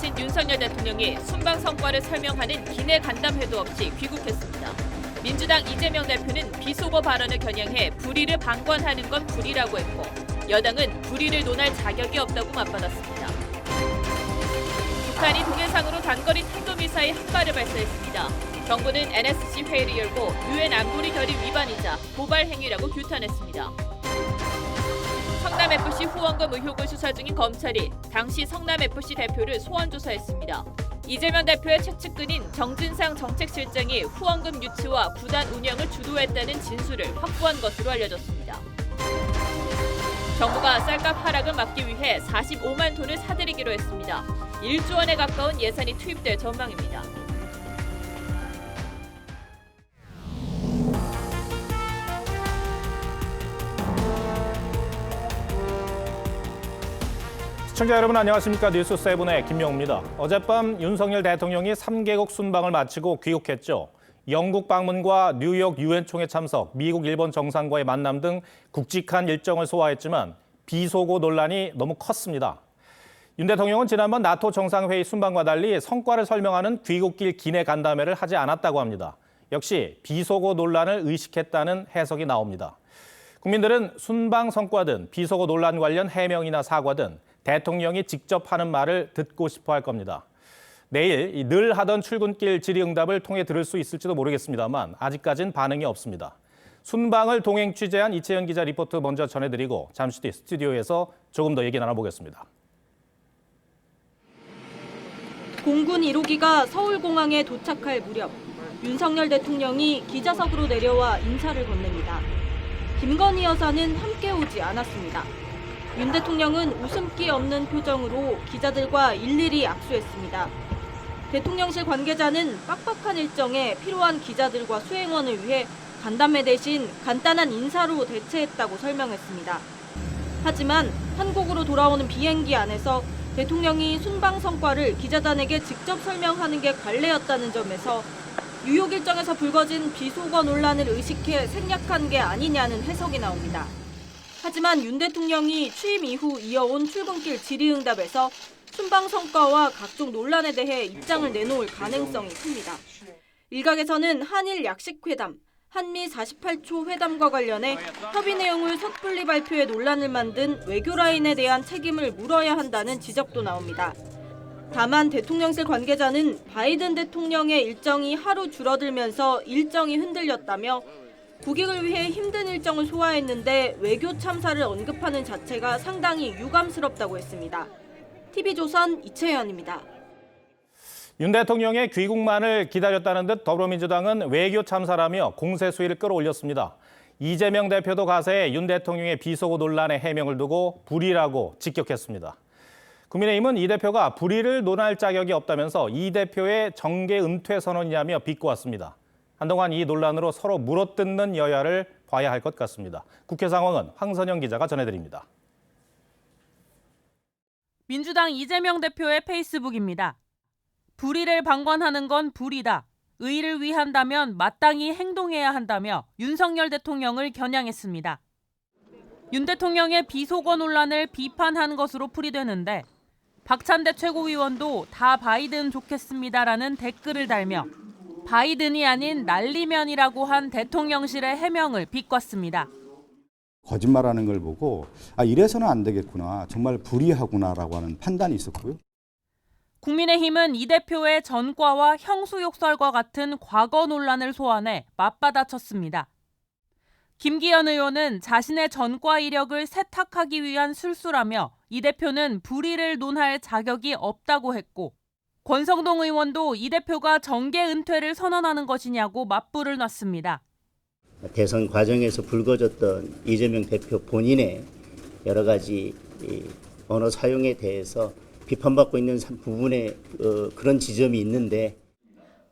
마친 윤석열 대통령이 순방 성과를 설명하는 기내 간담회도 없이 귀국했습니다. 민주당 이재명 대표는 비속어 발언을 겨냥해 불의를 방관하는 건 불의라고 했고 여당은 불의를 논할 자격이 없다고 맞받았습니다. 북한이 동해상으로 단거리 탄도미사일 한 발을 발사했습니다. 정부는 NSC 회의를 열고 유엔 안보리 결의 위반이자 고발 행위라고 규탄했습니다. 성남FC 후원금 의혹을 수사 중인 검찰이 당시 성남FC 대표를 소환 조사했습니다. 이재명 대표의 최측근인 정진상 정책실장이 후원금 유치와 구단 운영을 주도했다는 진술을 확보한 것으로 알려졌습니다. 정부가 쌀값 하락을 막기 위해 45만 톤을 사들이기로 했습니다. 1조 원에 가까운 예산이 투입될 전망입니다. 시청자 여러분 안녕하십니까. 뉴스7의 김명우입니다. 어젯밤 윤석열 대통령이 3개국 순방을 마치고 귀국했죠. 영국 방문과 뉴욕 유엔 총회 참석, 미국, 일본 정상과의 만남 등 굵직한 일정을 소화했지만 비속어 논란이 너무 컸습니다. 윤 대통령은 지난번 나토 정상회의 순방과 달리 성과를 설명하는 귀국길 기내 간담회를 하지 않았다고 합니다. 역시 비속어 논란을 의식했다는 해석이 나옵니다. 국민들은 순방 성과든 비속어 논란 관련 해명이나 사과든 대통령이 직접 하는 말을 듣고 싶어 할 겁니다. 내일 늘 하던 출근길 질의응답을 통해 들을 수 있을지도 모르겠습니다만 아직까진 반응이 없습니다. 순방을 동행 취재한 이채연 기자 리포트 먼저 전해드리고 잠시 뒤 스튜디오에서 조금 더 얘기 나눠보겠습니다. 공군 1호기가 서울공항에 도착할 무렵 윤석열 대통령이 기자석으로 내려와 인사를 건넵니다. 김건희 여사는 함께 오지 않았습니다. 윤 대통령은 웃음기 없는 표정으로 기자들과 일일이 악수했습니다. 대통령실 관계자는 빡빡한 일정에 필요한 기자들과 수행원을 위해 간담회 대신 간단한 인사로 대체했다고 설명했습니다. 하지만 한국으로 돌아오는 비행기 안에서 대통령이 순방 성과를 기자단에게 직접 설명하는 게 관례였다는 점에서 뉴욕 일정에서 불거진 비속어 논란을 의식해 생략한 게 아니냐는 해석이 나옵니다. 하지만 윤 대통령이 취임 이후 이어온 출근길 질의응답에서 순방 성과와 각종 논란에 대해 입장을 내놓을 가능성이 큽니다. 일각에서는 한일 약식회담, 한미 48초 회담과 관련해 협의 내용을 섣불리 발표해 논란을 만든 외교라인에 대한 책임을 물어야 한다는 지적도 나옵니다. 다만 대통령실 관계자는 바이든 대통령의 일정이 하루 줄어들면서 일정이 흔들렸다며 국익을 위해 힘든 일정을 소화했는데 외교 참사를 언급하는 자체가 상당히 유감스럽다고 했습니다. TV조선 이채연입니다. 윤 대통령의 귀국만을 기다렸다는 듯 더불어민주당은 외교 참사라며 공세 수위를 끌어올렸습니다. 이재명 대표도 가세해 윤 대통령의 비속어 논란의 해명을 두고 불의라고 직격했습니다. 국민의힘은 이 대표가 불의를 논할 자격이 없다면서 이 대표의 정계 은퇴 선언이냐며 비꼬았습니다. 한동안 이 논란으로 서로 물어뜯는 여야를 봐야 할 것 같습니다. 국회 상황은 황선영 기자가 전해드립니다. 민주당 이재명 대표의 페이스북입니다. 불의를 방관하는 건 불의다. 의를 위한다면 마땅히 행동해야 한다며 윤석열 대통령을 겨냥했습니다. 윤 대통령의 비속어 논란을 비판한 것으로 풀이되는데 박찬대 최고위원도 다 바이든 좋겠습니다라는 댓글을 달며 바이든이 아닌 날리면이라고 한 대통령실의 해명을 비꼬았습니다. 거짓말하는 걸 보고 이래서는 안 되겠구나, 정말 불의하구나라고 하는 판단이 있었고요. 국민의힘은 이 대표의 전과와 형수욕설과 같은 과거 논란을 소환해 맞받아쳤습니다. 김기현 의원은 자신의 전과 이력을 세탁하기 위한 술수라며 이 대표는 불의를 논할 자격이 없다고 했고 권성동 의원도 이 대표가 정계 은퇴를 선언하는 것이냐고 맞불을 놨습니다. 대선 과정에서 불거졌던 이재명 대표 본인의 여러 가지 언어 사용에 대해서 비판받고 있는 부분에 그런 지점이 있는데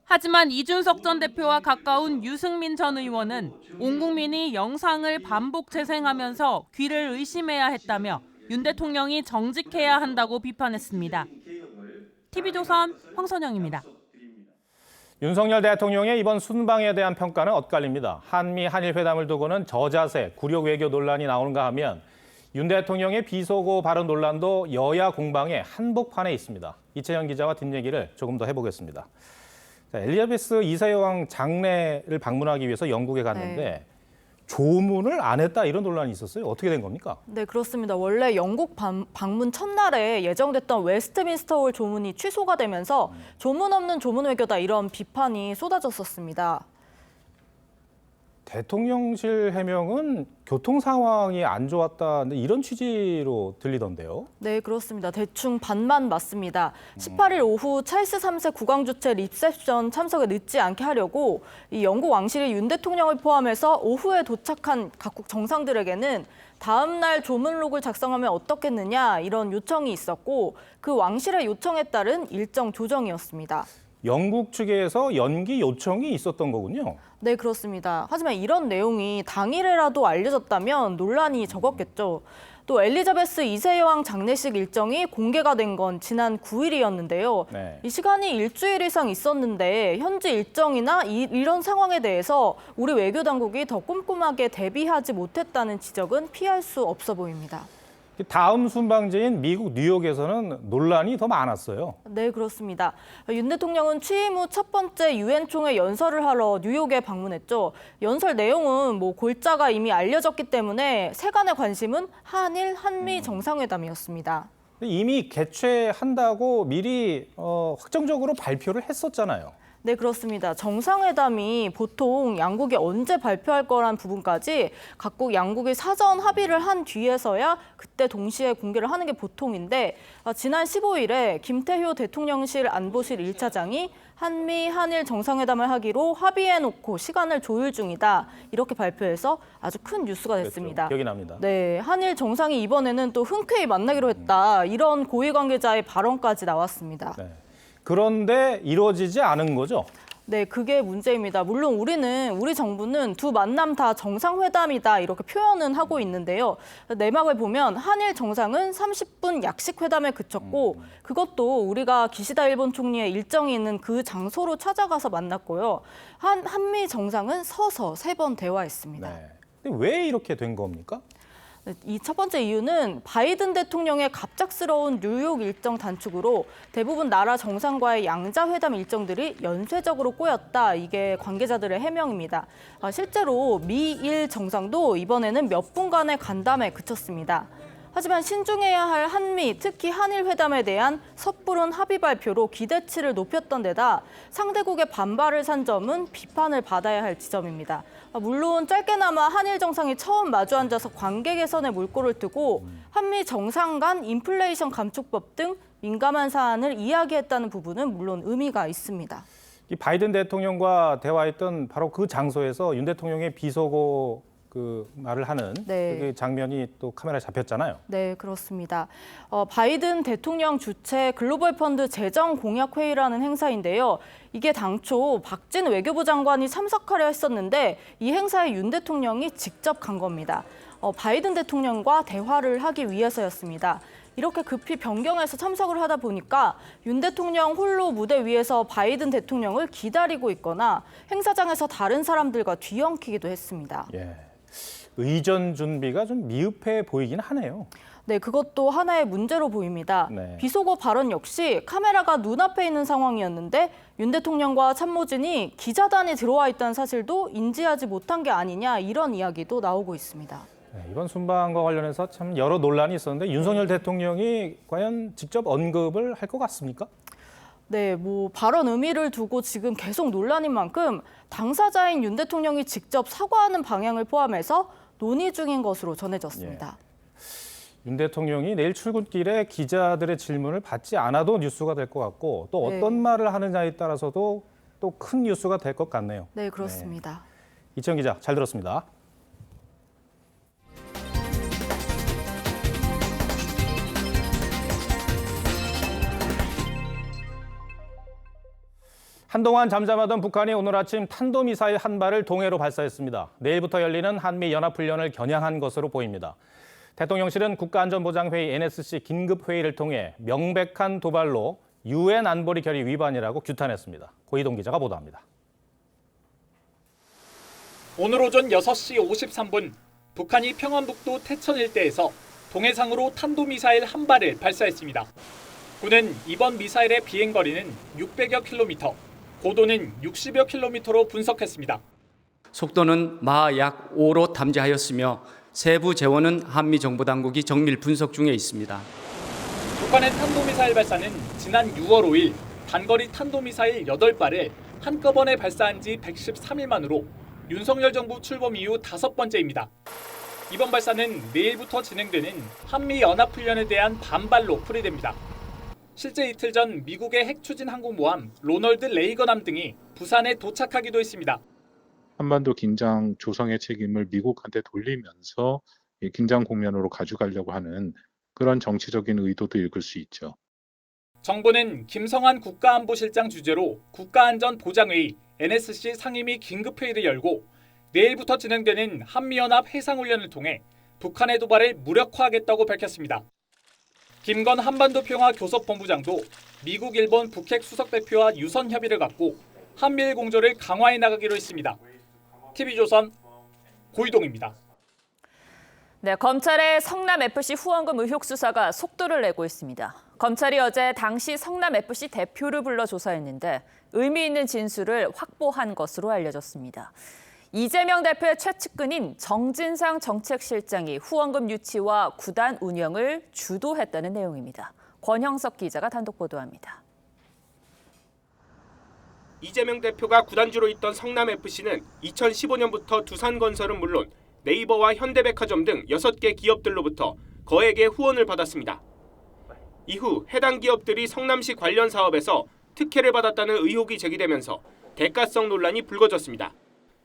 하지만 이준석 전 대표와 가까운 유승민 전 의원은 온 국민이 영상을 반복 재생하면서 귀를 의심해야 했다며 윤 대통령이 정직해야 한다고 비판했습니다. TV조선 황선영입니다. 윤석열 대통령의 이번 순방에 대한 평가는 엇갈립니다. 한미 한일 회담을 두고는 저자세, 굴욕 외교 논란이 나오는가 하면 윤 대통령의 비속어 발언 논란도 여야 공방의 한복판에 있습니다. 이채영 기자와 뒷얘기를 조금 더 해보겠습니다. 자, 엘리자베스 2세 여왕 장례를 방문하기 위해서 영국에 갔는데 조문을 안 했다 이런 논란이 있었어요. 어떻게 된 겁니까? 네, 그렇습니다. 원래 영국 방문 첫날에 예정됐던 웨스트민스터홀 조문이 취소가 되면서 조문 없는 조문 외교다 이런 비판이 쏟아졌었습니다. 대통령실 해명은 교통 상황이 안 좋았다 이런 취지로 들리던데요. 네, 그렇습니다. 대충 반만 맞습니다. 18일 오후 찰스 3세 국왕 주최 리셉션 참석에 늦지 않게 하려고 이 영국 왕실이 윤 대통령을 포함해서 오후에 도착한 각국 정상들에게는 다음 날 조문록을 작성하면 어떻겠느냐 이런 요청이 있었고 그 왕실의 요청에 따른 일정 조정이었습니다. 영국 측에서 연기 요청이 있었던 거군요. 네, 그렇습니다. 하지만 이런 내용이 당일에라도 알려졌다면 논란이 적었겠죠. 또 엘리자베스 2세 여왕 장례식 일정이 공개가 된 건 지난 9일이었는데요. 네. 이 시간이 일주일 이상 있었는데 현지 일정이나 이런 상황에 대해서 우리 외교 당국이 더 꼼꼼하게 대비하지 못했다는 지적은 피할 수 없어 보입니다. 다음 순방지인 미국 뉴욕에서는 논란이 더 많았어요. 네, 그렇습니다. 윤 대통령은 취임 후 첫 번째 유엔 총회 연설을 하러 뉴욕에 방문했죠. 연설 내용은 골자가 이미 알려졌기 때문에 세간의 관심은 한일, 한미 정상회담이었습니다. 이미 개최한다고 미리 확정적으로 발표를 했었잖아요. 네, 그렇습니다. 정상회담이 보통 양국이 언제 발표할 거란 부분까지 각국 양국이 사전 합의를 한 뒤에서야 그때 동시에 공개를 하는 게 보통인데 지난 15일에 김태효 대통령실 안보실 1차장이 한미, 한일 정상회담을 하기로 합의해놓고 시간을 조율 중이다. 이렇게 발표해서 아주 큰 뉴스가 됐습니다. 기억이 납니다. 네, 한일 정상이 이번에는 또 흔쾌히 만나기로 했다. 이런 고위 관계자의 발언까지 나왔습니다. 네. 그런데 이루어지지 않은 거죠? 네, 그게 문제입니다. 물론 우리 정부는 두 만남 다 정상회담이다 이렇게 표현은 하고 있는데요. 내막을 보면 한일 정상은 30분 약식 회담에 그쳤고 그것도 우리가 기시다 일본 총리의 일정이 있는 그 장소로 찾아가서 만났고요. 한미 정상은 서서 3번 대화했습니다. 네. 근데 왜 이렇게 된 겁니까? 이 첫 번째 이유는 바이든 대통령의 갑작스러운 뉴욕 일정 단축으로 대부분 나라 정상과의 양자회담 일정들이 연쇄적으로 꼬였다. 이게 관계자들의 해명입니다. 실제로 미일 정상도 이번에는 몇 분간의 간담회에 그쳤습니다. 하지만 신중해야 할 한미, 특히 한일 회담에 대한 섣부른 합의 발표로 기대치를 높였던 데다 상대국의 반발을 산 점은 비판을 받아야 할 지점입니다. 물론 짧게나마 한일 정상이 처음 마주 앉아서 관계 개선에 물꼬를 트고 한미 정상 간 인플레이션 감축법 등 민감한 사안을 이야기했다는 부분은 물론 의미가 있습니다. 이 바이든 대통령과 대화했던 바로 그 장소에서 윤 대통령의 비속어 말을 하는 그 장면이 또 카메라에 잡혔잖아요. 네, 그렇습니다. 바이든 대통령 주최 글로벌 펀드 재정 공약 회의라는 행사인데요. 이게 당초 박진 외교부 장관이 참석하려 했었는데 이 행사에 윤 대통령이 직접 간 겁니다. 바이든 대통령과 대화를 하기 위해서였습니다. 이렇게 급히 변경해서 참석을 하다 보니까 윤 대통령 홀로 무대 위에서 바이든 대통령을 기다리고 있거나 행사장에서 다른 사람들과 뒤엉키기도 했습니다. 예. 의전 준비가 좀 미흡해 보이긴 하네요. 네, 그것도 하나의 문제로 보입니다. 네. 비속어 발언 역시 카메라가 눈앞에 있는 상황이었는데 윤 대통령과 참모진이 기자단이 들어와 있다는 사실도 인지하지 못한 게 아니냐 이런 이야기도 나오고 있습니다. 네, 이번 순방과 관련해서 참 여러 논란이 있었는데 윤석열 대통령이 과연 직접 언급을 할 것 같습니까? 네, 발언 의미를 두고 지금 계속 논란인 만큼 당사자인 윤 대통령이 직접 사과하는 방향을 포함해서 논의 중인 것으로 전해졌습니다. 예. 윤 대통령이 내일 출근길에 기자들의 질문을 받지 않아도 뉴스가 될 것 같고 또 어떤 말을 하느냐에 따라서도 또 큰 뉴스가 될 것 같네요. 네, 그렇습니다. 이채영 기자, 잘 들었습니다. 한동안 잠잠하던 북한이 오늘 아침 탄도미사일 한 발을 동해로 발사했습니다. 내일부터 열리는 한미연합훈련을 겨냥한 것으로 보입니다. 대통령실은 국가안전보장회의 NSC 긴급회의를 통해 명백한 도발로 유엔 안보리 결의 위반이라고 규탄했습니다. 고희동 기자가 보도합니다. 오늘 오전 6시 53분 북한이 평안북도 태천 일대에서 동해상으로 탄도미사일 한 발을 발사했습니다. 군은 이번 미사일의 비행거리는 600여 킬로미터, 고도는 60여 킬로미터로 분석했습니다. 속도는 마 약 5로 탐지하였으며 세부 재원은 한미 정보당국이 정밀 분석 중에 있습니다. 북한의 탄도미사일 발사는 지난 6월 5일 단거리 탄도미사일 8발을 한꺼번에 발사한 지 113일 만으로 윤석열 정부 출범 이후 5번째입니다. 이번 발사는 내일부터 진행되는 한미연합훈련에 대한 반발로 풀이됩니다. 실제 이틀 전 미국의 핵추진 항공모함 로널드 레이건함 등이 부산에 도착하기도 했습니다. 한반도 긴장 조성의 책임을 미국한테 돌리면서 긴장 국면으로 가져가려고 하는 그런 정치적인 의도도 읽을 수 있죠. 정부는 김성한 국가안보실장 주재로 국가안전보장회의 NSC 상임위 긴급회의를 열고 내일부터 진행되는 한미연합 해상훈련을 통해 북한의 도발을 무력화하겠다고 밝혔습니다. 김건 한반도평화교섭본부장도 미국, 일본, 북핵 수석대표와 유선 협의를 갖고 한미일 공조를 강화해 나가기로 했습니다. TV조선 고이동입니다. 네, 검찰의 성남FC 후원금 의혹 수사가 속도를 내고 있습니다. 검찰이 어제 당시 성남FC 대표를 불러 조사했는데 의미 있는 진술을 확보한 것으로 알려졌습니다. 이재명 대표의 최측근인 정진상 정책실장이 후원금 유치와 구단 운영을 주도했다는 내용입니다. 권형석 기자가 단독 보도합니다. 이재명 대표가 구단주로 있던 성남FC는 2015년부터 두산건설은 물론 네이버와 현대백화점 등 6개 기업들로부터 거액의 후원을 받았습니다. 이후 해당 기업들이 성남시 관련 사업에서 특혜를 받았다는 의혹이 제기되면서 대가성 논란이 불거졌습니다.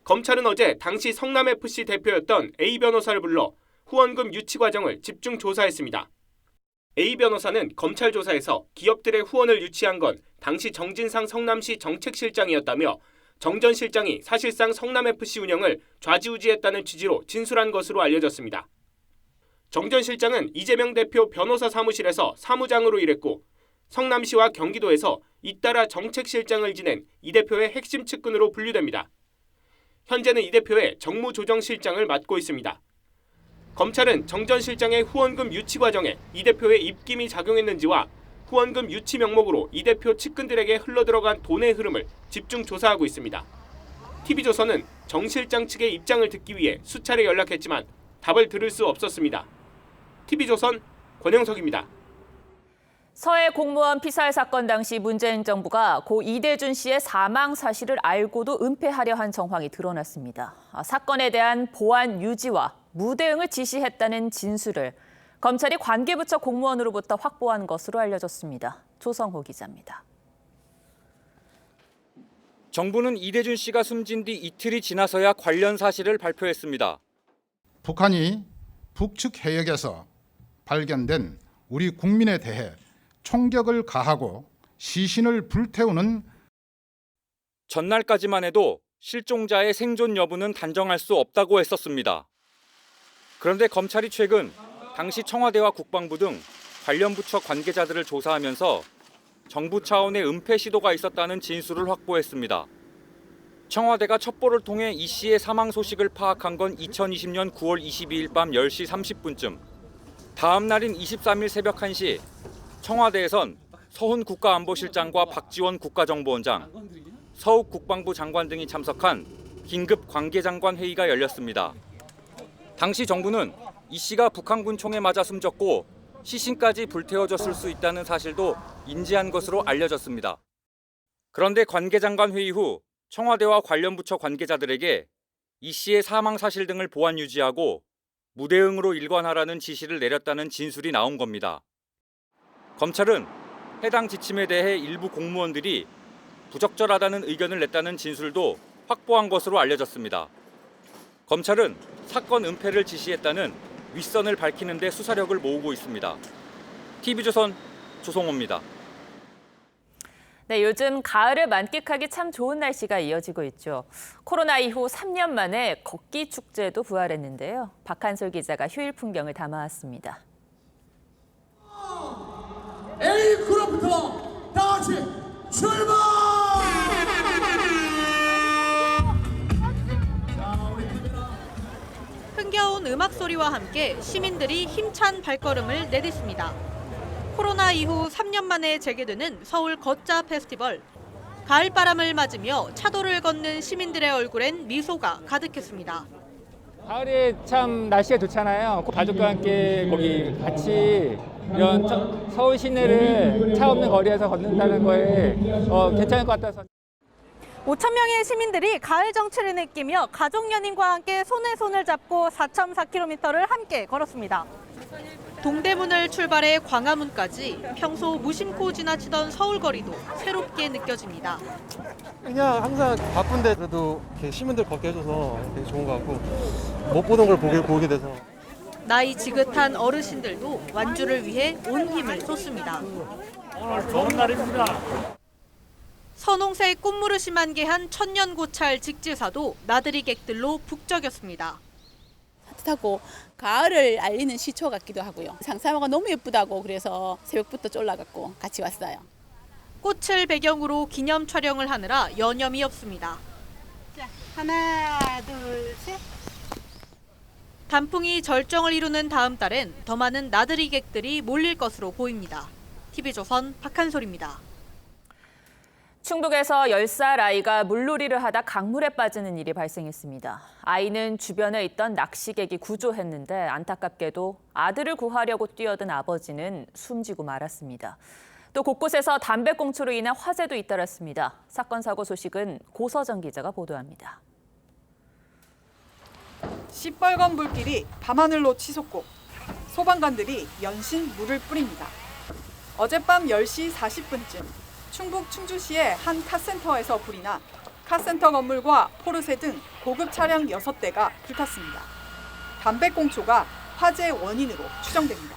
검찰은 어제 당시 성남FC 대표였던 A 변호사를 불러 후원금 유치 과정을 집중 조사했습니다. A 변호사는 검찰 조사에서 기업들의 후원을 유치한 건 당시 정진상 성남시 정책실장이었다며 정 전 실장이 사실상 성남FC 운영을 좌지우지했다는 취지로 진술한 것으로 알려졌습니다. 정 전 실장은 이재명 대표 변호사 사무실에서 사무장으로 일했고 성남시와 경기도에서 잇따라 정책실장을 지낸 이 대표의 핵심 측근으로 분류됩니다. 현재는 이 대표의 정무조정실장을 맡고 있습니다. 검찰은 정 전 실장의 후원금 유치 과정에 이 대표의 입김이 작용했는지와 후원금 유치 명목으로 이 대표 측근들에게 흘러들어간 돈의 흐름을 집중 조사하고 있습니다. TV조선은 정 실장 측의 입장을 듣기 위해 수차례 연락했지만 답을 들을 수 없었습니다. TV조선 권영석입니다. 서해 공무원 피살 사건 당시 문재인 정부가 고 이대준 씨의 사망 사실을 알고도 은폐하려 한 정황이 드러났습니다. 사건에 대한 보안 유지와 무대응을 지시했다는 진술을 검찰이 관계부처 공무원으로부터 확보한 것으로 알려졌습니다. 조성호 기자입니다. 정부는 이대준 씨가 숨진 뒤 이틀이 지나서야 관련 사실을 발표했습니다. 북한이 북측 해역에서 발견된 우리 국민에 대해 총격을 가하고 시신을 불태우는 전날까지만 해도 실종자의 생존 여부는 단정할 수 없다고 했었습니다. 그런데 검찰이 최근 당시 청와대와 국방부 등 관련 부처 관계자들을 조사하면서 정부 차원의 은폐 시도가 있었다는 진술을 확보했습니다. 청와대가 첩보를 통해 이 씨의 사망 소식을 파악한 건 2020년 9월 22일 밤 10시 30분쯤. 다음 날인 23일 새벽 1시 청와대에선 서훈 국가안보실장과 박지원 국가정보원장, 서욱 국방부 장관 등이 참석한 긴급 관계장관 회의가 열렸습니다. 당시 정부는 이 씨가 북한군 총에 맞아 숨졌고 시신까지 불태워졌을 수 있다는 사실도 인지한 것으로 알려졌습니다. 그런데 관계장관 회의 후 청와대와 관련 부처 관계자들에게 이 씨의 사망 사실 등을 보안 유지하고 무대응으로 일관하라는 지시를 내렸다는 진술이 나온 겁니다. 검찰은 해당 지침에 대해 일부 공무원들이 부적절하다는 의견을 냈다는 진술도 확보한 것으로 알려졌습니다. 검찰은 사건 은폐를 지시했다는 윗선을 밝히는 데 수사력을 모으고 있습니다. TV조선 조성호입니다. 네, 요즘 가을을 만끽하기 참 좋은 날씨가 이어지고 있죠. 코로나 이후 3년 만에 걷기 축제도 부활했는데요. 박한솔 기자가 휴일 풍경을 담아왔습니다. A그룹부터 다 같이 출발! 흥겨운 음악 소리와 함께 시민들이 힘찬 발걸음을 내딛습니다. 코로나 이후 3년 만에 재개되는 서울 걷자 페스티벌. 가을바람을 맞으며 차도를 걷는 시민들의 얼굴엔 미소가 가득했습니다. 가을에 참 날씨가 좋잖아요. 가족과 함께 거기 같이 이런 서울 시내를 차 없는 거리에서 걷는다는 거에 괜찮을 것 같아서. 5천 명의 시민들이 가을 정취를 느끼며 가족 연인과 함께 손에 손을 잡고 4.4km를 함께 걸었습니다. 동대문을 출발해 광화문까지 평소 무심코 지나치던 서울거리도 새롭게 느껴집니다. 그냥 항상 바쁜데 그래도 이렇게 시민들 걷게 해줘서 되게 좋은 것 같고 못 보던 걸 보게 돼서. 나이 지긋한 어르신들도 완주를 위해 온 힘을 쏟습니다. 오늘 좋은 날입니다. 선홍색 꽃무릇이 만개한 천년고찰 직지사도 나들이객들로 북적였습니다. 따뜻하고 가을을 알리는 시초 같기도 하고요. 상사화가 너무 예쁘다고 그래서 새벽부터 쫄라갖고 같이 왔어요. 꽃을 배경으로 기념 촬영을 하느라 여념이 없습니다. 자, 하나, 둘, 셋. 단풍이 절정을 이루는 다음 달엔 더 많은 나들이객들이 몰릴 것으로 보입니다. TV조선 박한솔입니다. 충북에서 10살 아이가 물놀이를 하다 강물에 빠지는 일이 발생했습니다. 아이는 주변에 있던 낚시객이 구조했는데 안타깝게도 아들을 구하려고 뛰어든 아버지는 숨지고 말았습니다. 또 곳곳에서 담배꽁초로 인한 화재도 잇따랐습니다. 사건 사고 소식은 고서정 기자가 보도합니다. 시뻘건 불길이 밤하늘로 치솟고 소방관들이 연신 물을 뿌립니다. 어젯밤 10시 40분쯤 충북 충주시의 한 카센터에서 불이 나 카센터 건물과 포르쉐 등 고급 차량 6대가 불탔습니다. 담배꽁초가 화재 원인으로 추정됩니다.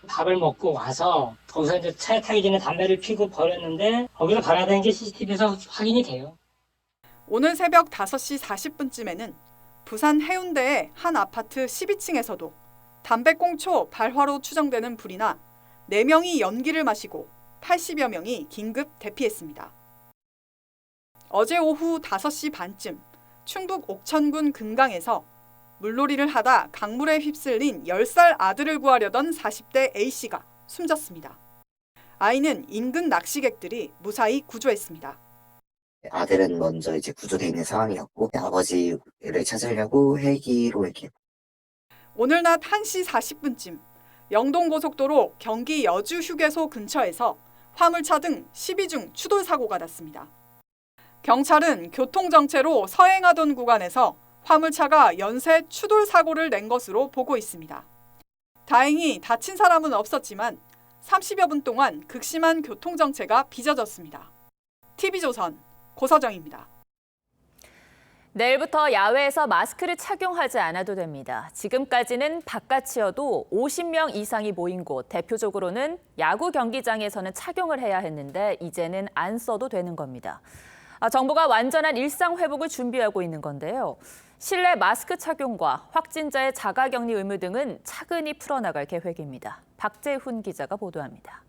밥을 먹고 와서 거기서 이제 차에 타기 전에 담배를 피고 버렸는데 거기서 발화된 게 CCTV에서 확인이 돼요. 오늘 새벽 5시 40분쯤에는 부산 해운대의 한 아파트 12층에서도 담배꽁초 발화로 추정되는 불이 나 4명이 연기를 마시고 80여 명이 긴급 대피했습니다. 어제 오후 5시 반쯤 충북 옥천군 금강에서 물놀이를 하다 강물에 휩쓸린 10살 아들을 구하려던 40대 A씨가 숨졌습니다. 아이는 인근 낚시객들이 무사히 구조했습니다. 아들은 먼저 이제 구조되어 있는 상황이었고 아버지를 찾으려고 헬기로 이렇게. 오늘 낮 1시 40분쯤 영동고속도로 경기 여주 휴게소 근처에서 화물차 등 12중 추돌 사고가 났습니다. 경찰은 교통정체로 서행하던 구간에서 화물차가 연쇄 추돌 사고를 낸 것으로 보고 있습니다. 다행히 다친 사람은 없었지만 30여 분 동안 극심한 교통정체가 빚어졌습니다. TV조선 고서정입니다. 내일부터 야외에서 마스크를 착용하지 않아도 됩니다. 지금까지는 바깥이어도 50명 이상이 모인 곳, 대표적으로는 야구 경기장에서는 착용을 해야 했는데 이제는 안 써도 되는 겁니다. 정부가 완전한 일상 회복을 준비하고 있는 건데요. 실내 마스크 착용과 확진자의 자가격리 의무 등은 차근히 풀어나갈 계획입니다. 박재훈 기자가 보도합니다.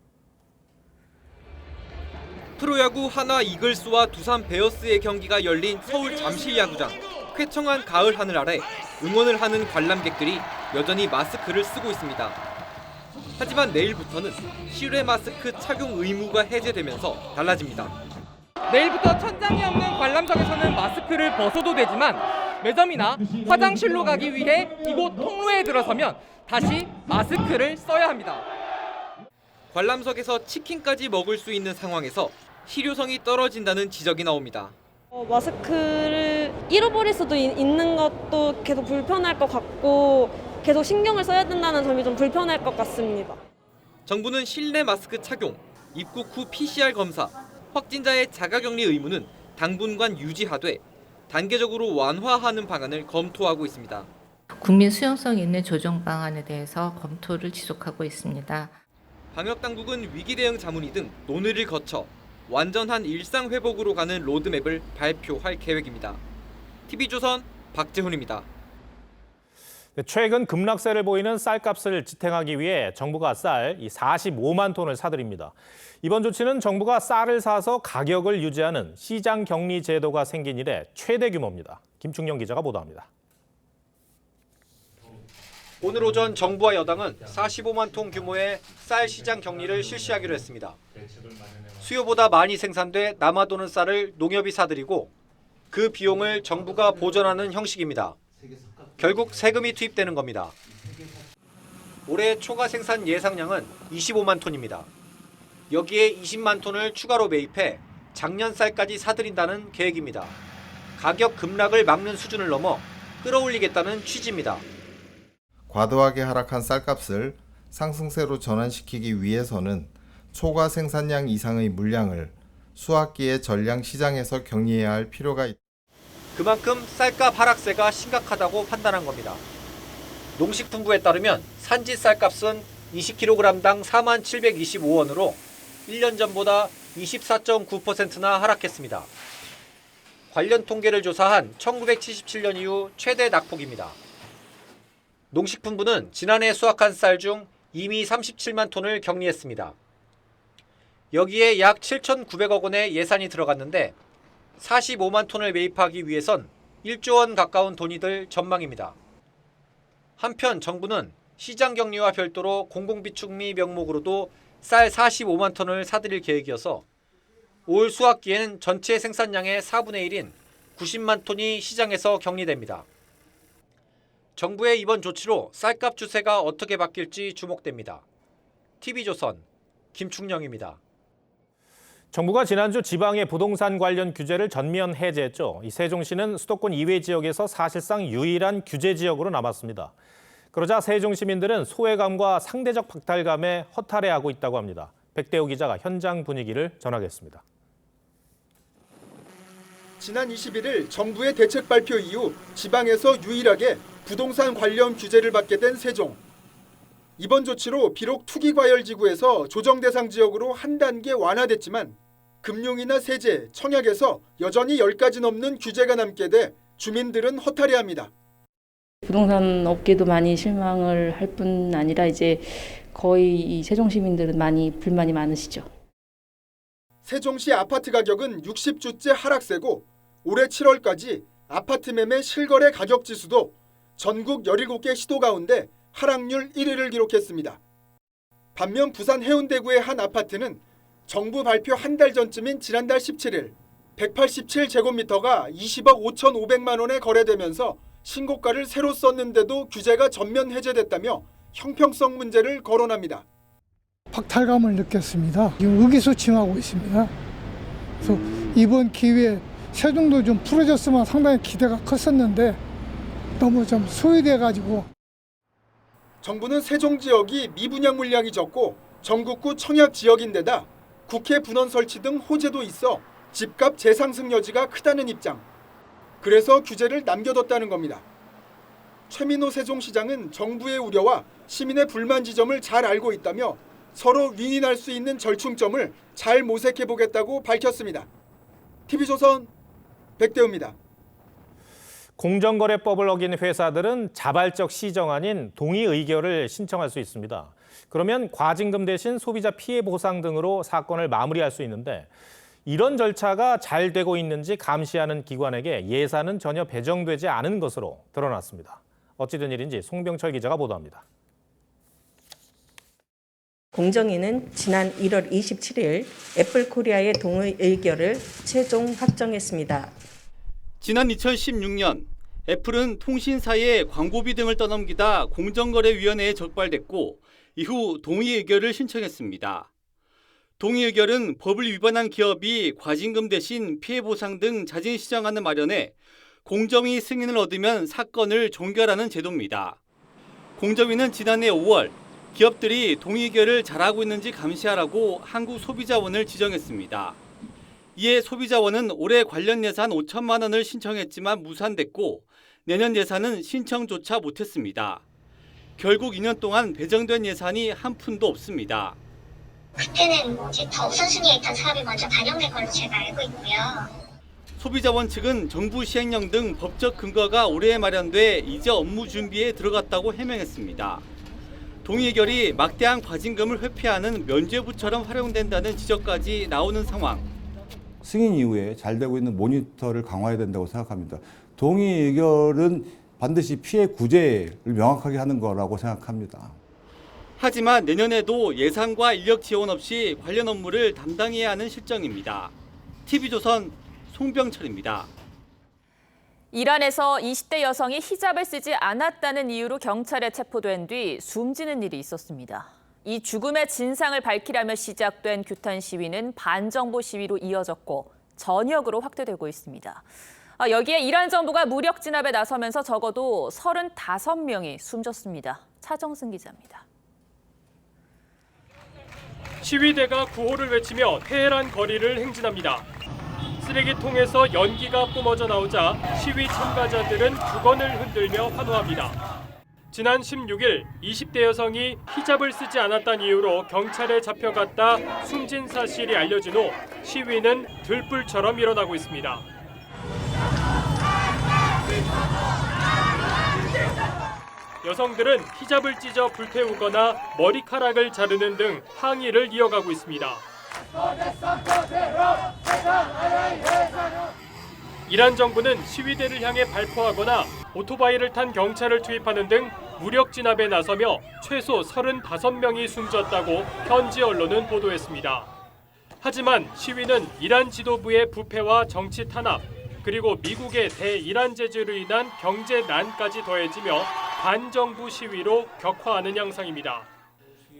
프로야구 하나 이글스와 두산 베어스의 경기가 열린 서울 잠실야구장. 쾌청한 가을 하늘 아래 응원을 하는 관람객들이 여전히 마스크를 쓰고 있습니다. 하지만 내일부터는 실외 마스크 착용 의무가 해제되면서 달라집니다. 내일부터 천장이 없는 관람석에서는 마스크를 벗어도 되지만 매점이나 화장실로 가기 위해 이곳 통로에 들어서면 다시 마스크를 써야 합니다. 관람석에서 치킨까지 먹을 수 있는 상황에서 실효성이 떨어진다는 지적이 나옵니다. 마스크를 잃어버릴 수도 있는 것도 계속 불편할 것 같고 계속 신경을 써야 된다는 점이 좀 불편할 것 같습니다. 정부는 실내 마스크 착용, 입국 후 PCR 검사, 확진자의 자가격리 의무는 당분간 유지하되 단계적으로 완화하는 방안을 검토하고 있습니다. 국민 수용성 있는 조정 방안에 대해서 검토를 지속하고 있습니다. 방역당국은 위기 대응 자문위 등 논의를 거쳐 완전한 일상 회복으로 가는 로드맵을 발표할 계획입니다. TV조선 박재훈입니다. 최근 급락세를 보이는 쌀값을 지탱하기 위해 정부가 쌀 45만 톤을 사들입니다. 이번 조치는 정부가 쌀을 사서 가격을 유지하는 시장 격리 제도가 생긴 이래 최대 규모입니다. 김충영 기자가 보도합니다. 오늘 오전 정부와 여당은 45만 톤 규모의 쌀 시장 격리를 실시하기로 했습니다. 수요보다 많이 생산돼 남아도는 쌀을 농협이 사들이고 그 비용을 정부가 보전하는 형식입니다. 결국 세금이 투입되는 겁니다. 올해 초과 생산 예상량은 25만 톤입니다. 여기에 20만 톤을 추가로 매입해 작년 쌀까지 사들인다는 계획입니다. 가격 급락을 막는 수준을 넘어 끌어올리겠다는 취지입니다. 과도하게 하락한 쌀값을 상승세로 전환시키기 위해서는 초과 생산량 이상의 물량을 수확기의 전량 시장에서 격리해야 할 필요가 있다. 그만큼 쌀값 하락세가 심각하다고 판단한 겁니다. 농식품부에 따르면 산지 쌀값은 20kg당 4725원으로 1년 전보다 24.9%나 하락했습니다. 관련 통계를 조사한 1977년 이후 최대 낙폭입니다. 농식품부는 지난해 수확한 쌀 중 이미 37만 톤을 격리했습니다. 여기에 약 7,900억 원의 예산이 들어갔는데 45만 톤을 매입하기 위해선 1조 원 가까운 돈이 들 전망입니다. 한편 정부는 시장 격리와 별도로 공공비축미 명목으로도 쌀 45만 톤을 사들일 계획이어서 올 수확기에는 전체 생산량의 4분의 1인 90만 톤이 시장에서 격리됩니다. 정부의 이번 조치로 쌀값 추세가 어떻게 바뀔지 주목됩니다. TV조선 김충영입니다. 정부가 지난주 지방의 부동산 관련 규제를 전면 해제했죠. 이 세종시는 수도권 이외 지역에서 사실상 유일한 규제 지역으로 남았습니다. 그러자 세종 시민들은 소외감과 상대적 박탈감에 허탈해하고 있다고 합니다. 백대호 기자가 현장 분위기를 전하겠습니다. 지난 21일 정부의 대책 발표 이후 지방에서 유일하게 부동산 관련 규제를 받게 된 세종. 이번 조치로 비록 투기과열지구에서 조정 대상 지역으로 한 단계 완화됐지만 금융이나 세제, 청약에서 여전히 10가지 넘는 규제가 남게 돼 주민들은 허탈해합니다. 부동산 업계도 많이 실망을 할 뿐 아니라 이제 거의 이 세종 시민들은 많이 불만이 많으시죠. 세종시 아파트 가격은 60주째 하락세고 올해 7월까지 아파트 매매 실거래 가격 지수도 전국 17개 시도 가운데 하락률 1위를 기록했습니다. 반면 부산 해운대구의 한 아파트는 정부 발표 한 달 전쯤인 지난달 17일 187제곱미터가 20억 5,500만 원에 거래되면서 신고가를 새로 썼는데도 규제가 전면 해제됐다며 형평성 문제를 거론합니다. 박탈감을 느꼈습니다. 지금 의기소침하고 있습니다. 그래서 이번 기회에 세종도 좀 풀어졌으면 상당히 기대가 컸었는데 너무 좀 소외돼가지고. 정부는 세종 지역이 미분양 물량이 적고 전국구 청약 지역인데다 국회 분원 설치 등 호재도 있어 집값 재상승 여지가 크다는 입장. 그래서 규제를 남겨뒀다는 겁니다. 최민호 세종시장은 정부의 우려와 시민의 불만 지점을 잘 알고 있다며 서로 윈윈할 수 있는 절충점을 잘 모색해보겠다고 밝혔습니다. TV조선 백대우입니다. 공정거래법을 어긴 회사들은 자발적 시정 아닌 동의 의결을 신청할 수 있습니다. 그러면 과징금 대신 소비자 피해 보상 등으로 사건을 마무리할 수 있는데 이런 절차가 잘 되고 있는지 감시하는 기관에게 예산은 전혀 배정되지 않은 것으로 드러났습니다. 어찌된 일인지 송병철 기자가 보도합니다. 공정위는 지난 1월 27일 애플코리아의 동의 의결을 최종 확정했습니다. 지난 2016년 애플은 통신사에 광고비 등을 떠넘기다 공정거래위원회에 적발됐고 이후 동의 의결을 신청했습니다. 동의 의결은 법을 위반한 기업이 과징금 대신 피해 보상 등 자진 시정안을 마련해 공정위 승인을 얻으면 사건을 종결하는 제도입니다. 공정위는 지난해 5월 기업들이 동의 의결을 잘하고 있는지 감시하라고 한국소비자원을 지정했습니다. 이에 소비자원은 올해 관련 예산 5천만 원을 신청했지만 무산됐고 내년 예산은 신청조차 못했습니다. 결국 2년 동안 배정된 예산이 한 푼도 없습니다. 그때는 이제 더 우선순위에 있던 사업이 먼저 반영된 걸로 제가 알고 있고요. 소비자원 측은 정부 시행령 등 법적 근거가 올해 마련돼 이제 업무 준비에 들어갔다고 해명했습니다. 동의 의결이 막대한 과징금을 회피하는 면죄부처럼 활용된다는 지적까지 나오는 상황. 승인 이후에 잘 되고 있는 모니터를 강화해야 된다고 생각합니다. 동의 의결은 반드시 피해 구제를 명확하게 하는 거라고 생각합니다. 하지만 내년에도 예산과 인력 지원 없이 관련 업무를 담당해야 하는 실정입니다. TV조선 송병철입니다. 이란에서 20대 여성이 히잡을 쓰지 않았다는 이유로 경찰에 체포된 뒤 숨지는 일이 있었습니다. 이 죽음의 진상을 밝히려며 시작된 규탄 시위는 반정부 시위로 이어졌고 전역으로 확대되고 있습니다. 여기에 이란 정부가 무력 진압에 나서면서 적어도 35명이 숨졌습니다. 차정승 기자입니다. 시위대가 구호를 외치며 테헤란 거리를 행진합니다. 쓰레기통에서 연기가 뿜어져 나오자 시위 참가자들은 주권을 흔들며 환호합니다. 지난 16일 20대 여성이 히잡을 쓰지 않았다는 이유로 경찰에 잡혀갔다 숨진 사실이 알려진 후 시위는 들불처럼 일어나고 있습니다. 여성들은 히잡을 찢어 불태우거나 머리카락을 자르는 등 항의를 이어가고 있습니다. 이란 정부는 시위대를 향해 발포하거나 오토바이를 탄 경찰을 투입하는 등 무력 진압에 나서며 최소 35명이 숨졌다고 현지 언론은 보도했습니다. 하지만 시위는 이란 지도부의 부패와 정치 탄압, 그리고 미국의 대이란 제재로 인한 경제 난까지 더해지며 반정부 시위로 격화하는 양상입니다.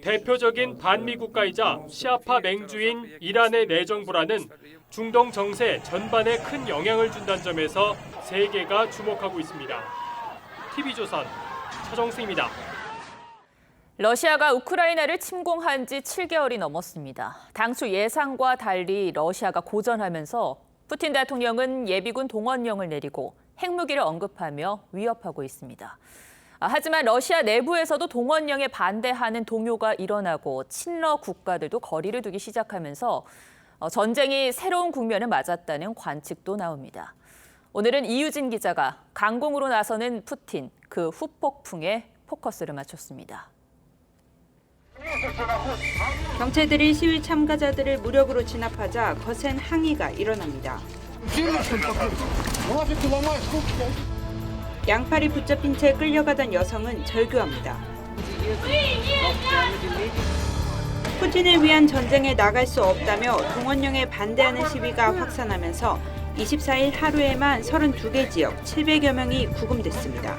대표적인 반미 국가이자 시아파 맹주인 이란의 내정 불안은 중동 정세 전반에 큰 영향을 준다는 점에서 세계가 주목하고 있습니다. TV조선 차정승입니다. 러시아가 우크라이나를 침공한 지 7개월이 넘었습니다. 당초 예상과 달리 러시아가 고전하면서 푸틴 대통령은 예비군 동원령을 내리고 핵무기를 언급하며 위협하고 있습니다. 하지만 러시아 내부에서도 동원령에 반대하는 동요가 일어나고 친러 국가들도 거리를 두기 시작하면서 전쟁이 새로운 국면을 맞았다는 관측도 나옵니다. 오늘은 이유진 기자가 강공으로 나서는 푸틴, 그 후폭풍에 포커스를 맞췄습니다. 경찰들이 시위 참가자들을 무력으로 진압하자 거센 항의가 일어납니다. 양팔이 붙잡힌 채 끌려가던 여성은 절규합니다. 푸틴을 위한 전쟁에 나갈 수 없다며 동원령에 반대하는 시위가 확산하면서 24일 하루에만 32개 지역 700여 명이 구금됐습니다.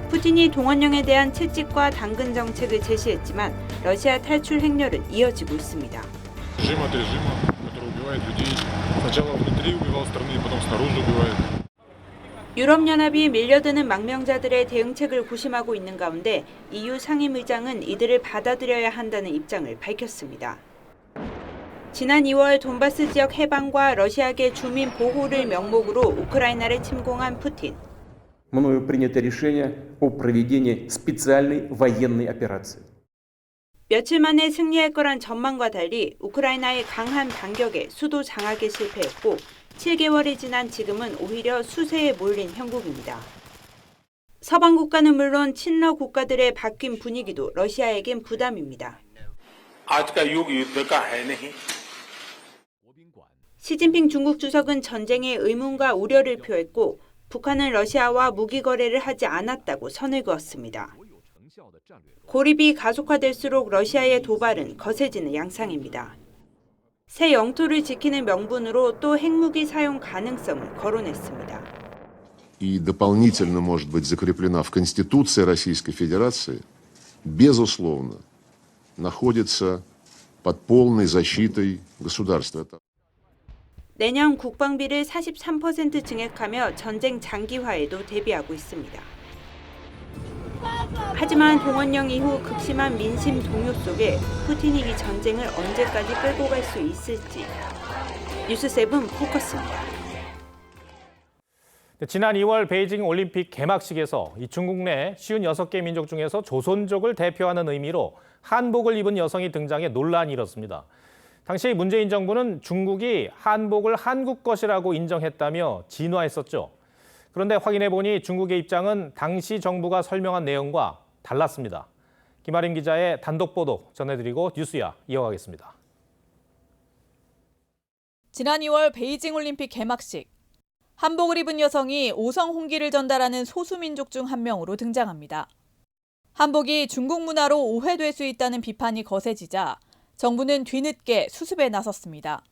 푸틴이 동원령에 대한 채찍과 당근 정책을 제시했지만 러시아 탈출 행렬은 이어지고 있습니다. 유럽연합이 밀려드는 망명자들의 대응책을 고심하고 있는 가운데 EU 상임의장은 이들을 받아들여야 한다는 입장을 밝혔습니다. 지난 2월 돈바스 지역 해방과 러시아계 주민 보호를 명목으로 우크라이나를 침공한 푸틴. мною принято решение о проведении специальной военной операции. 며칠 만에 승리할 거란 전망과 달리 우크라이나의 강한 반격에 수도 장악에 실패했고 7개월이 지난 지금은 오히려 수세에 몰린 형국입니다. 서방 국가는 물론 친러 국가들의 바뀐 분위기도 러시아에겐 부담입니다. 시진핑 중국 주석은 전쟁에 의문과 우려를 표했고 북한은 러시아와 무기 거래를 하지 않았다고 선을 그었습니다. 고립이 가속화될수록 러시아의 도발은 거세지는 양상입니다. 새 영토를 지키는 명분으로 또 핵무기 사용 가능성을 거론했습니다. И дополнительно может быть закреплена в Конституции Российской Федерации, безусловно, находится под полной защитой государства. 내년 국방비를 43% 증액하며 전쟁 장기화에도 대비하고 있습니다. 하지만 동원령 이후 극심한 민심 동요 속에 푸틴이 이 전쟁을 언제까지 끌고 갈 수 있을지. 뉴스7 포커스입니다. 지난 2월 베이징 올림픽 개막식에서 이 중국 내 56개 민족 중에서 조선족을 대표하는 의미로 한복을 입은 여성이 등장해 논란이 일었습니다. 당시 문재인 정부는 중국이 한복을 한국 것이라고 인정했다며 진화했었죠. 그런데 확인해보니 중국의 입장은 당시 정부가 설명한 내용과 달랐습니다. 김아림 기자의 단독 보도 전해드리고 뉴스야 이어가겠습니다. 지난 2월 베이징 올림픽 개막식. 한복을 입은 여성이 오성 홍기를 전달하는 소수민족 중 한 명으로 등장합니다. 한복이 중국 문화로 오해될 수 있다는 비판이 거세지자 정부는 뒤늦게 수습에 나섰습니다.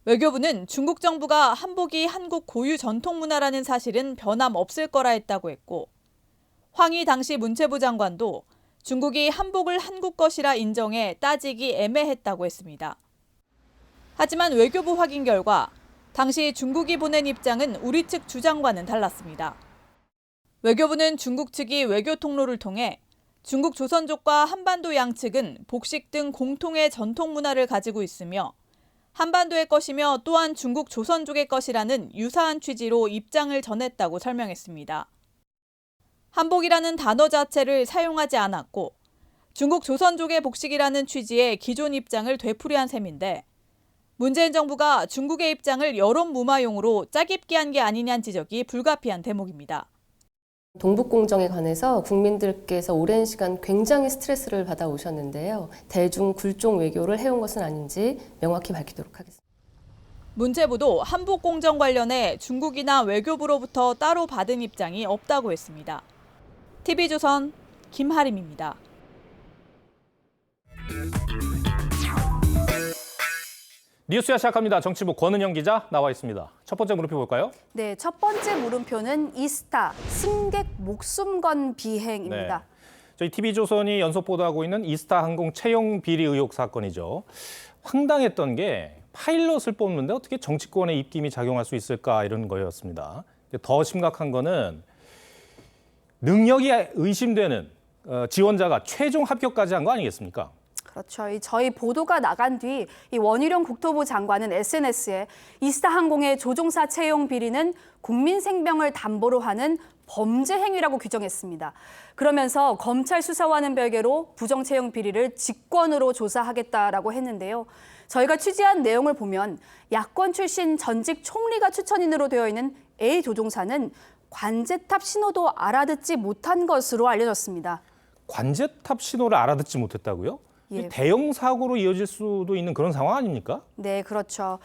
외교부는 중국 정부가 한복이 한국 고유 전통 문화라는 사실은 변함없을 거라 했다고 했고, 황희 당시 문체부 장관도 중국이 한복을 한국 것이라 인정해 따지기 애매했다고 했습니다. 하지만 외교부 확인 결과 당시 중국이 보낸 입장은 우리 측 주장과는 달랐습니다. 외교부는 중국 측이 외교 통로를 통해 중국 조선족과 한반도 양측은 복식 등 공통의 전통 문화를 가지고 있으며 한반도의 것이며 또한 중국 조선족의 것이라는 유사한 취지로 입장을 전했다고 설명했습니다. 한복이라는 단어 자체를 사용하지 않았고 중국 조선족의 복식이라는 취지의 기존 입장을 되풀이한 셈인데, 문재인 정부가 중국의 입장을 여론 무마용으로 짜깁기 한 게 아니냐는 지적이 불가피한 대목입니다. 동북공정에 관해서 국민들께서 오랜 시간 굉장히 스트레스를 받아오셨는데요. 대중 굴종 외교를 해온 것은 아닌지 명확히 밝히도록 하겠습니다. 문체부도 한복 공정 관련해 중국이나 외교부로부터 따로 받은 입장이 없다고 했습니다. TV조선 김하림입니다. 뉴스야 시작합니다. 정치부 권은영 기자 나와 있습니다. 첫 번째 물음표 볼까요? 네, 첫 번째 물음표는 이스타 승객 목숨 건 비행입니다. 네. 저희 TV조선이 연속 보도하고 있는 이스타 항공 채용 비리 의혹 사건이죠. 황당했던 게 파일럿을 뽑는데 어떻게 정치권의 입김이 작용할 수 있을까 이런 거였습니다. 더 심각한 거는 능력이 의심되는 지원자가 최종 합격까지 한 거 아니겠습니까? 그렇죠. 저희 보도가 나간 뒤 이 원희룡 국토부 장관은 SNS에 이스타 항공의 조종사 채용 비리는 국민 생명을 담보로 하는 범죄 행위라고 규정했습니다. 그러면서 검찰 수사와는 별개로 부정 채용 비리를 직권으로 조사하겠다라고 했는데요. 저희가 취재한 내용을 보면 야권 출신 전직 총리가 추천인으로 되어 있는 A 조종사는 관제탑 신호도 알아듣지 못한 것으로 알려졌습니다. 관제탑 신호를 알아듣지 못했다고요? 예. 대형 사고로 이어질 수도 있는 그런 상황 아닙니까? 네, 그렇죠.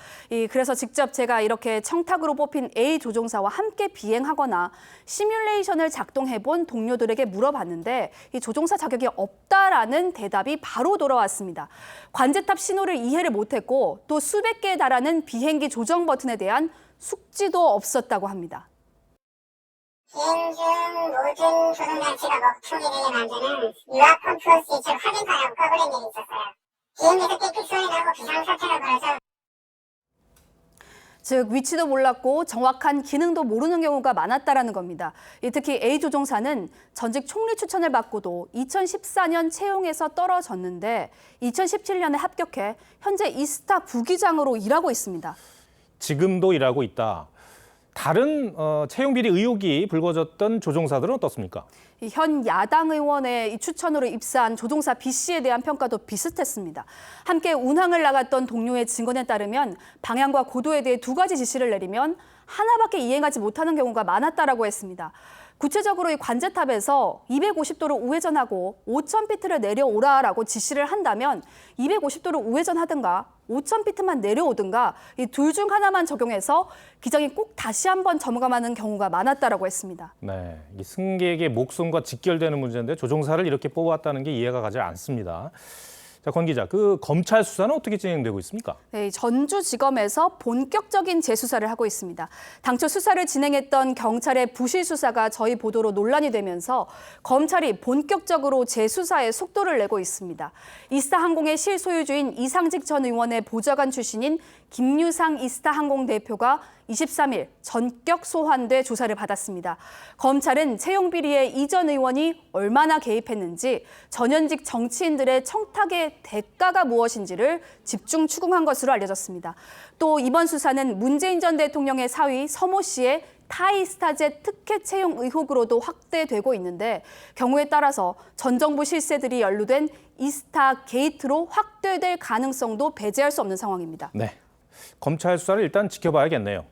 그래서 직접 제가 이렇게 청탁으로 뽑힌 A 조종사와 함께 비행하거나 시뮬레이션을 작동해본 동료들에게 물어봤는데 이 조종사 자격이 없다라는 대답이 바로 돌아왔습니다. 관제탑 신호를 이해를 못했고 또 수백 개에 달하는 비행기 조정 버튼에 대한 숙지도 없었다고 합니다. 비행 중 모든 조종장치가 먹통이 되게 만드는 유압 펌프 스위치를 확인하라고 꺼버린 일이 있었어요. 비행기에서 삑삑 소리 나고 비상사태가 벌어져. 즉 위치도 몰랐고 정확한 기능도 모르는 경우가 많았다라는 겁니다. 특히 A 조종사는 전직 총리 추천을 받고도 2014년 채용에서 떨어졌는데 2017년에 합격해 현재 이스타 부기장으로 일하고 있습니다. 지금도 일하고 있다. 다른 채용 비리 의혹이 불거졌던 조종사들은 어떻습니까? 현 야당 의원의 추천으로 입사한 조종사 B 씨에 대한 평가도 비슷했습니다. 함께 운항을 나갔던 동료의 증언에 따르면 방향과 고도에 대해 두 가지 지시를 내리면 하나밖에 이행하지 못하는 경우가 많았다라고 했습니다. 구체적으로 이 관제탑에서 250도로 우회전하고 5,000피트를 내려오라라고 지시를 한다면 250도로 우회전하든가 5,000피트만 내려오든가 이 둘 중 하나만 적용해서 기장이 꼭 다시 한번 점검하는 경우가 많았다라고 했습니다. 네, 이 승객의 목숨과 직결되는 문제인데 조종사를 이렇게 뽑았다는 게 이해가 가지 않습니다. 자, 권 기자, 그 검찰 수사는 어떻게 진행되고 있습니까? 네, 전주지검에서 본격적인 재수사를 하고 있습니다. 당초 수사를 진행했던 경찰의 부실 수사가 저희 보도로 논란이 되면서 검찰이 본격적으로 재수사에 속도를 내고 있습니다. 이스타 항공의 실소유주인 이상직 전 의원의 보좌관 출신인 김유상 이스타 항공 대표가 23일 전격 소환돼 조사를 받았습니다. 검찰은 채용 비리에 이 전 의원이 얼마나 개입했는지 전현직 정치인들의 청탁의 대가가 무엇인지를 집중 추궁한 것으로 알려졌습니다. 또 이번 수사는 문재인 전 대통령의 사위 서모 씨의 타이스타제 특혜 채용 의혹으로도 확대되고 있는데 경우에 따라서 전 정부 실세들이 연루된 이스타 게이트로 확대될 가능성도 배제할 수 없는 상황입니다. 네, 검찰 수사를 일단 지켜봐야겠네요.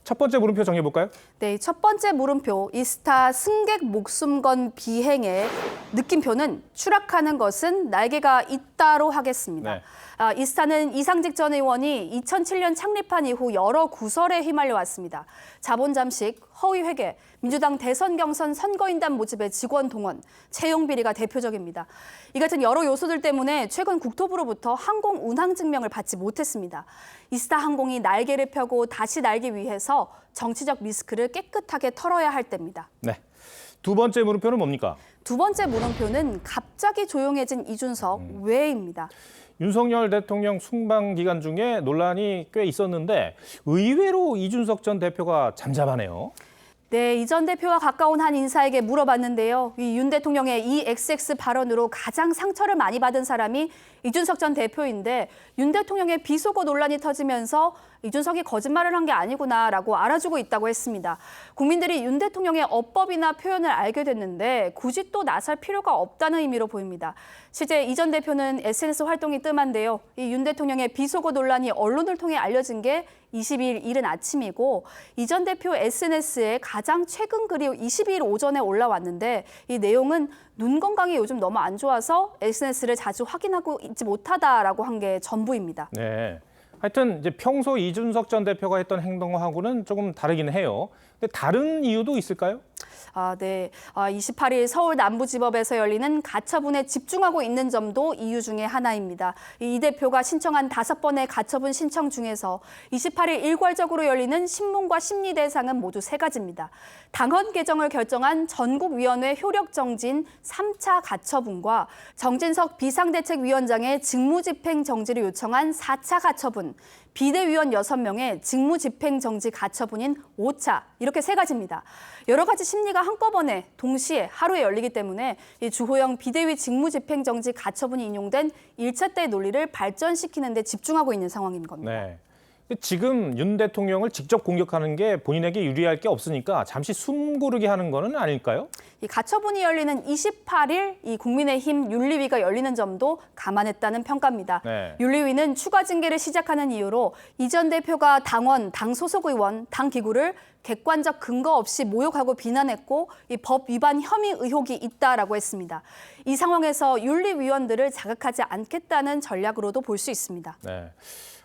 첫 번째 물음표 정해볼까요? 네, 첫 번째 물음표 이스타 승객 목숨 건 비행의 느낌표는 추락하는 것은 날개가 있다로 하겠습니다. 네. 이스타는 이상직 전 의원이 2007년 창립한 이후 여러 구설에 휘말려 왔습니다. 자본 잠식, 허위 회계, 민주당 대선 경선 선거인단 모집의 직원 동원, 채용 비리가 대표적입니다. 이 같은 여러 요소들 때문에 최근 국토부로부터 항공 운항 증명을 받지 못했습니다. 이스타 항공이 날개를 펴고 다시 날기 위해서 정치적 리스크를 깨끗하게 털어야 할 때입니다. 네. 두 번째 물음표는 뭡니까? 두 번째 물음표는 갑자기 조용해진 이준석 왜입니다. 윤석열 대통령 순방 기간 중에 논란이 꽤 있었는데 의외로 이준석 전 대표가 잠잠하네요. 네, 이 전 대표와 가까운 한 인사에게 물어봤는데요. 이 윤 대통령의 이 XX 발언으로 가장 상처를 많이 받은 사람이 이준석 전 대표인데 윤 대통령의 비속어 논란이 터지면서 이준석이 거짓말을 한 게 아니구나라고 알아주고 있다고 했습니다. 국민들이 윤 대통령의 어법이나 표현을 알게 됐는데 굳이 또 나설 필요가 없다는 의미로 보입니다. 실제 이 전 대표는 SNS 활동이 뜸한데요. 이 윤 대통령의 비속어 논란이 언론을 통해 알려진 게 22일 이른 아침이고 이 전 대표 SNS에 가장 최근 글이 22일 오전에 올라왔는데 이 내용은 눈 건강이 요즘 너무 안 좋아서 SNS를 자주 확인하고 있지 못하다라고 한 게 전부입니다. 네. 하여튼 이제 평소 이준석 전 대표가 했던 행동하고는 조금 다르긴 해요. 근데 다른 이유도 있을까요? 네. 28일 서울 남부지법에서 열리는 가처분에 집중하고 있는 점도 이유 중에 하나입니다. 이 대표가 신청한 5번의 가처분 신청 중에서 28일 일괄적으로 열리는 신문과 심리 대상은 모두 3가지입니다. 당헌 개정을 결정한 전국위원회 효력 정진 3차 가처분과 정진석 비상대책위원장의 직무집행 정지를 요청한 4차 가처분, 비대위원 6명의 직무집행 정지 가처분인 5차, 이렇게 3가지입니다. 여러 가지 심리가 한꺼번에 동시에 하루에 열리기 때문에 이 주호영 비대위 직무집행 정지 가처분이 인용된 1차 때 논리를 발전시키는 데 집중하고 있는 상황인 겁니다. 네. 지금 윤 대통령을 직접 공격하는 게 본인에게 유리할 게 없으니까 잠시 숨 고르게 하는 거는 아닐까요? 이 가처분이 열리는 28일 이 국민의힘 윤리위가 열리는 점도 감안했다는 평가입니다. 네. 윤리위는 추가 징계를 시작하는 이유로 이 전 대표가 당원, 당 소속 의원, 당 기구를 객관적 근거 없이 모욕하고 비난했고 이 법 위반 혐의 의혹이 있다라고 했습니다. 이 상황에서 윤리위원들을 자극하지 않겠다는 전략으로도 볼 수 있습니다. 네.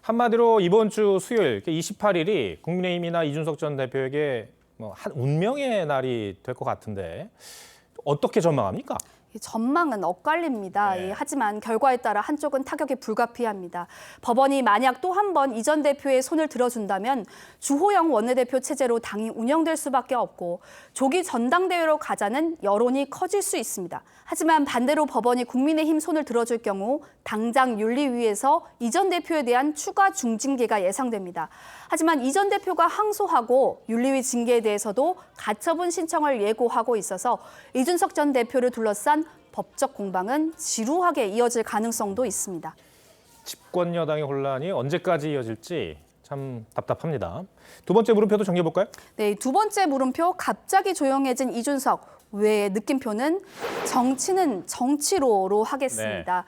한마디로 이번 주 수요일 28일이 국민의힘이나 이준석 전 대표에게 한 운명의 날이 될 것 같은데 어떻게 전망합니까? 전망은 엇갈립니다. 네. 하지만 결과에 따라 한쪽은 타격이 불가피합니다. 법원이 만약 또 한 번 이 전 대표의 손을 들어준다면 주호영 원내대표 체제로 당이 운영될 수밖에 없고 조기 전당대회로 가자는 여론이 커질 수 있습니다. 하지만 반대로 법원이 국민의힘 손을 들어줄 경우 당장 윤리위에서 이 전 대표에 대한 추가 중징계가 예상됩니다. 하지만 이 전 대표가 항소하고 윤리위 징계에 대해서도 가처분 신청을 예고하고 있어서 이준석 전 대표를 둘러싼 법적 공방은 지루하게 이어질 가능성도 있습니다. 집권 여당의 혼란이 언제까지 이어질지 참 답답합니다. 두 번째 물음표도 정해볼까요? 네, 두 번째 물음표 갑자기 조용해진 이준석. 외의 느낌표는 정치는 정치로로 하겠습니다.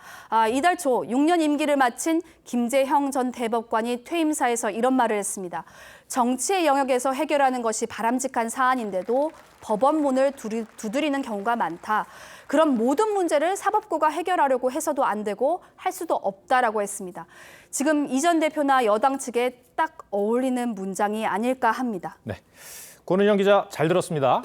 이달 초 6년 임기를 마친 김재형 전 대법관이 퇴임사에서 이런 말을 했습니다. 정치의 영역에서 해결하는 것이 바람직한 사안인데도 법원 문을 두드리는 경우가 많다. 그런 모든 문제를 사법부가 해결하려고 해서도 안 되고 할 수도 없다라고 했습니다. 지금 이 전 대표나 여당 측에 딱 어울리는 문장이 아닐까 합니다. 네, 권은영 기자 잘 들었습니다.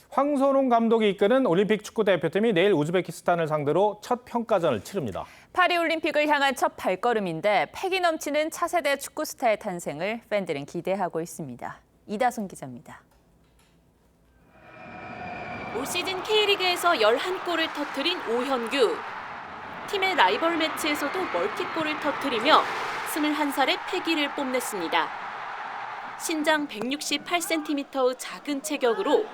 황선홍 감독이 이끄는 올림픽 축구 대표팀이 내일 우즈베키스탄을 상대로 첫 평가전을 치릅니다. 파리올림픽을 향한 첫 발걸음인데 패기 넘치는 차세대 축구 스타의 탄생을 팬들은 기대하고 있습니다. 이다솜 기자입니다. 올 시즌 K리그에서 11골을 터뜨린 오현규. 팀의 라이벌 매치에서도 멀티골을 터뜨리며 21살의 패기를 뽐냈습니다. 신장 168cm의 작은 체격으로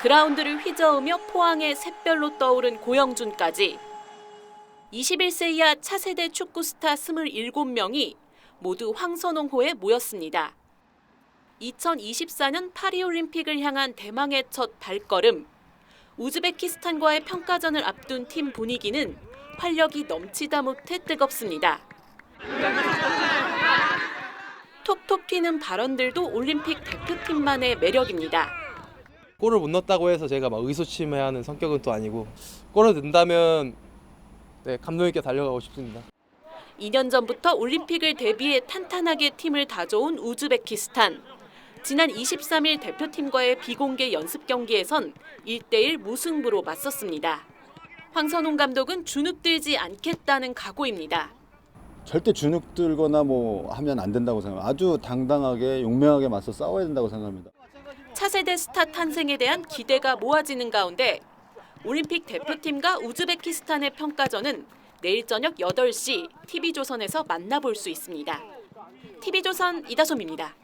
그라운드를 휘저으며 포항의 샛별로 떠오른 고영준까지 21세 이하 차세대 축구 스타 27명이 모두 황선홍호에 모였습니다. 2024년 파리올림픽을 향한 대망의 첫 발걸음. 우즈베키스탄과의 평가전을 앞둔 팀 분위기는 활력이 넘치다 못해 뜨겁습니다. 톡톡 튀는 발언들도 올림픽 대표팀만의 매력입니다. 골을 못 넣었다고 해서 제가 막 의기소침해하는 성격은 또 아니고 골을 넣는다면 감독 있게 달려가고 싶습니다. 2년 전부터 올림픽을 대비해 탄탄하게 팀을 다져온 우즈베키스탄. 지난 23일 대표팀과의 비공개 연습 경기에선 1대1 무승부로 맞섰습니다. 황선홍 감독은 주눅들지 않겠다는 각오입니다. 절대 주눅들거나 하면 안 된다고 생각합니다. 아주 당당하게 용맹하게 맞서 싸워야 된다고 생각합니다. 차세대 스타 탄생에 대한 기대가 모아지는 가운데 올림픽 대표팀과 우즈베키스탄의 평가전은 내일 저녁 8시 TV조선에서 만나볼 수 있습니다. TV조선 이다솜입니다.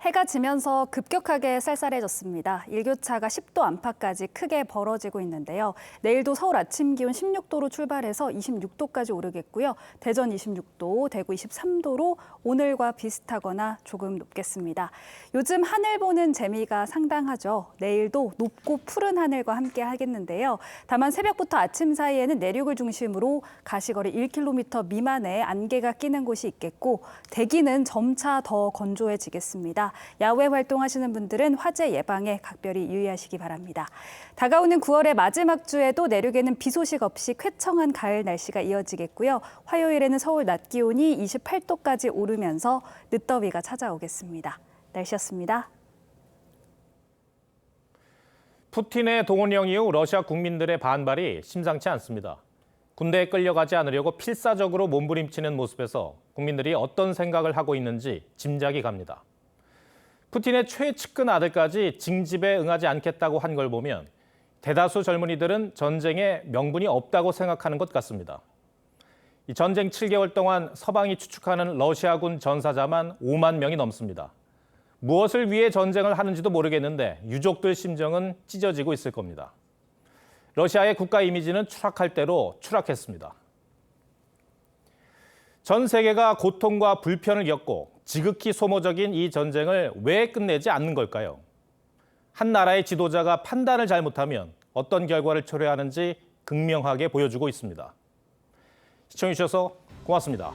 해가 지면서 급격하게 쌀쌀해졌습니다. 일교차가 10도 안팎까지 크게 벌어지고 있는데요. 내일도 서울 아침 기온 16도로 출발해서 26도까지 오르겠고요. 대전 26도, 대구 23도로 오늘과 비슷하거나 조금 높겠습니다. 요즘 하늘 보는 재미가 상당하죠. 내일도 높고 푸른 하늘과 함께 하겠는데요. 다만 새벽부터 아침 사이에는 내륙을 중심으로 가시거리 1km 미만의 안개가 끼는 곳이 있겠고 대기는 점차 더 건조해지겠습니다. 야외 활동하시는 분들은 화재 예방에 각별히 유의하시기 바랍니다. 다가오는 9월의 마지막 주에도 내륙에는 비 소식 없이 쾌청한 가을 날씨가 이어지겠고요. 화요일에는 서울 낮 기온이 28도까지 오르면서 늦더위가 찾아오겠습니다. 날씨였습니다. 푸틴의 동원령 이후 러시아 국민들의 반발이 심상치 않습니다. 군대에 끌려가지 않으려고 필사적으로 몸부림치는 모습에서 국민들이 어떤 생각을 하고 있는지 짐작이 갑니다. 푸틴의 최측근 아들까지 징집에 응하지 않겠다고 한 걸 보면 대다수 젊은이들은 전쟁에 명분이 없다고 생각하는 것 같습니다. 이 전쟁 7개월 동안 서방이 추측하는 러시아군 전사자만 5만 명이 넘습니다. 무엇을 위해 전쟁을 하는지도 모르겠는데 유족들 심정은 찢어지고 있을 겁니다. 러시아의 국가 이미지는 추락할 대로 추락했습니다. 전 세계가 고통과 불편을 겪고 지극히 소모적인 이 전쟁을 왜 끝내지 않는 걸까요? 한 나라의 지도자가 판단을 잘못하면 어떤 결과를 초래하는지 극명하게 보여주고 있습니다. 시청해주셔서 고맙습니다.